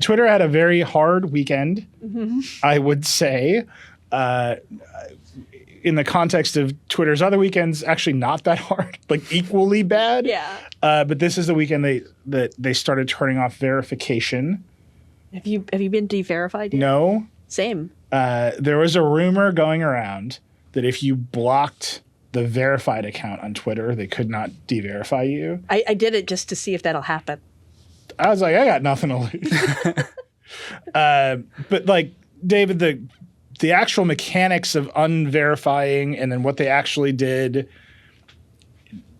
Twitter had a very hard weekend, I would say. In the context of Twitter's other weekends, actually not that hard, like equally bad. Yeah. But this is the weekend they started turning off verification. Have you been de-verified yet? No. Same. There was a rumor going around that if you blocked the verified account on Twitter, they could not de-verify you. I did it just to see if that'll happen. I was like, I got nothing to lose. But like, David, the actual mechanics of unverifying and then what they actually did,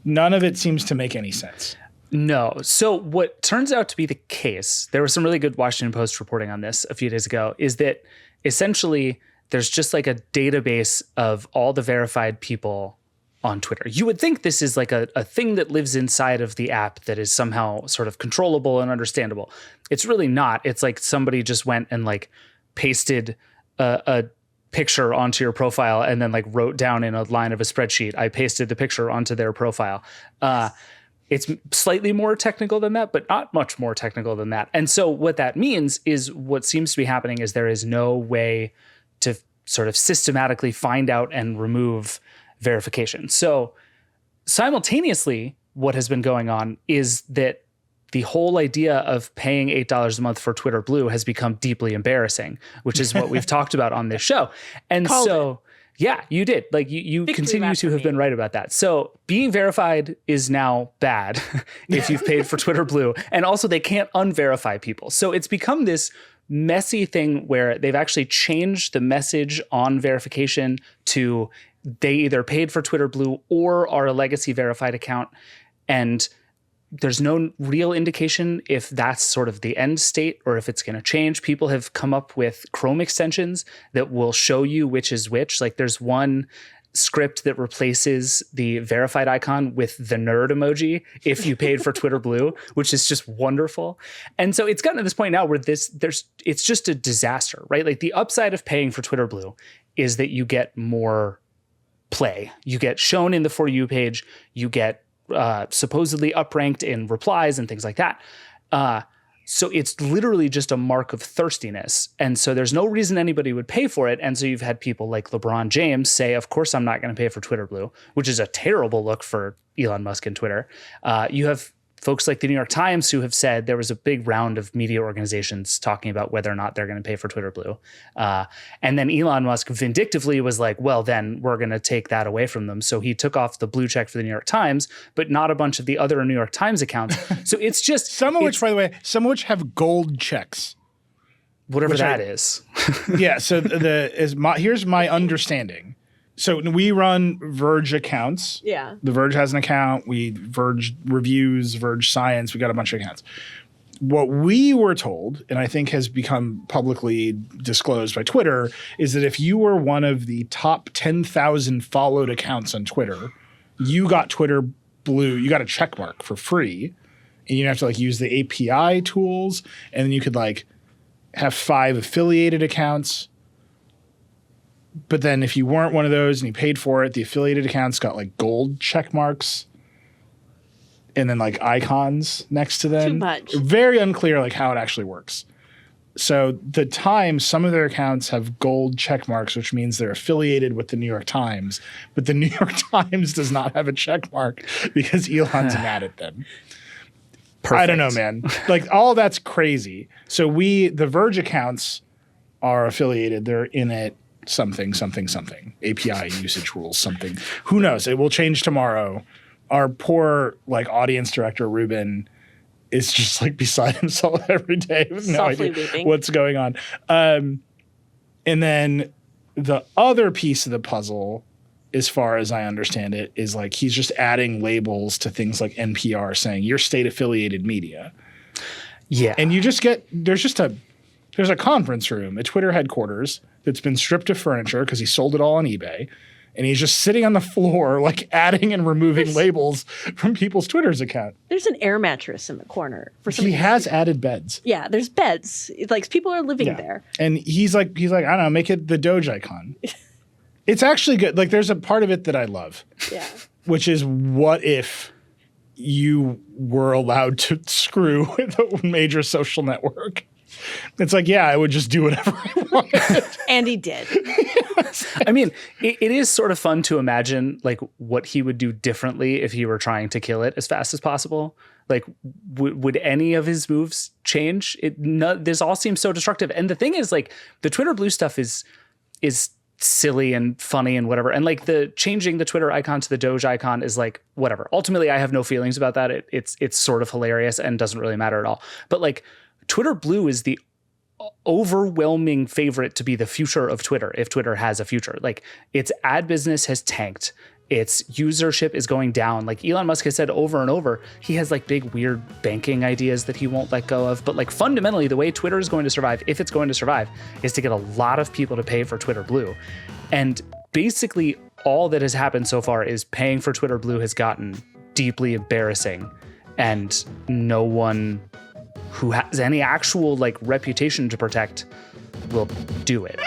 none of it seems to make any sense. No. So what turns out to be the case, there was some really good Washington Post reporting on this a few days ago, is that essentially there's just like a database of all the verified people on Twitter. You would think this is like a thing that lives inside of the app that is somehow sort of controllable and understandable. It's really not. It's like somebody just went and like pasted a picture onto your profile and then like wrote down in a line of a spreadsheet, I pasted the picture onto their profile. It's slightly more technical than that, but not much more technical than that. And so what that means is what seems to be happening is there is no way to sort of systematically find out and remove verification. So simultaneously, what has been going on is that the whole idea of paying $8 a month for Twitter Blue has become deeply embarrassing, which is what we've talked about on this show. And yeah, you did. Like you continue to have been right about that. So being verified is now bad if you've paid for Twitter Blue. And also they can't unverify people. So it's become this messy thing where they've actually changed the message on verification to they either paid for Twitter Blue or are a legacy verified account. And there's no real indication if that's sort of the end state or if it's going to change. People have come up with Chrome extensions that will show you which is which. Like there's one script that replaces the verified icon with the nerd emoji if you paid for Twitter Blue, which is just wonderful. And so it's gotten to this point now where it's just a disaster, right? Like the upside of paying for Twitter Blue is that you get more play. You get shown in the For You page, you get supposedly upranked in replies and things like that. So it's literally just a mark of thirstiness. And so there's no reason anybody would pay for it. And so you've had people like LeBron James say, of course, I'm not going to pay for Twitter Blue, which is a terrible look for Elon Musk and Twitter. You have folks like the New York Times who have said there was a big round of media organizations talking about whether or not they're going to pay for Twitter Blue. And then Elon Musk vindictively was like, well, then we're going to take that away from them. So he took off the blue check for the New York Times, but not a bunch of the other New York Times accounts. So it's just some of which, by the way, have gold checks. Whatever that is. Yeah. So here's my understanding. So we run Verge accounts. Yeah. The Verge has an account. Verge Reviews, Verge Science. We got a bunch of accounts. What we were told, and I think has become publicly disclosed by Twitter, is that if you were one of the top 10,000 followed accounts on Twitter, you got Twitter Blue. You got a check mark for free, and you have to like use the API tools, and then you could like have 5 affiliated accounts. But then if you weren't one of those and you paid for it, the affiliated accounts got like gold check marks and then like icons next to them. Too much. Very unclear like how it actually works. So the Times, some of their accounts have gold check marks, which means they're affiliated with the New York Times. But the New York Times does not have a check mark because Elon's mad at them. Perfect. I don't know, man. Like all that's crazy. So the Verge accounts are affiliated. They're in it. Something, API usage rules, something. Who knows? It will change tomorrow. Our poor like audience director, Ruben, is just like beside himself every day with no idea weeping. What's going on. And then the other piece of the puzzle, as far as I understand it, is like he's just adding labels to things like NPR saying you're state affiliated media. Yeah. And you just get, there's a conference room at Twitter headquarters that's been stripped of furniture because he sold it all on eBay. And he's just sitting on the floor, like adding and removing labels from people's Twitter's account. There's an air mattress in the corner for some. He has added beds. Yeah, there's beds. Like people are living there. And he's like, I don't know, make it the Doge icon. It's actually good. Like there's a part of it that I love. Yeah. Which is what if you were allowed to screw with a major social network? It's like, yeah, I would just do whatever I wanted. And he did. I mean, it is sort of fun to imagine like what he would do differently if he were trying to kill it as fast as possible. Like, would any of his moves change? This all seems so destructive. And the thing is, like, the Twitter Blue stuff is silly and funny and whatever. And like the changing the Twitter icon to the Doge icon is like whatever. Ultimately, I have no feelings about that. It's sort of hilarious and doesn't really matter at all. But like Twitter Blue is the overwhelming favorite to be the future of Twitter if Twitter has a future. Like its ad business has tanked. Its usership is going down. Like Elon Musk has said over and over, he has like big weird banking ideas that he won't let go of. But like fundamentally, the way Twitter is going to survive, if it's going to survive, is to get a lot of people to pay for Twitter Blue. And basically all that has happened so far is paying for Twitter Blue has gotten deeply embarrassing, and no one who has any actual like reputation to protect will do it.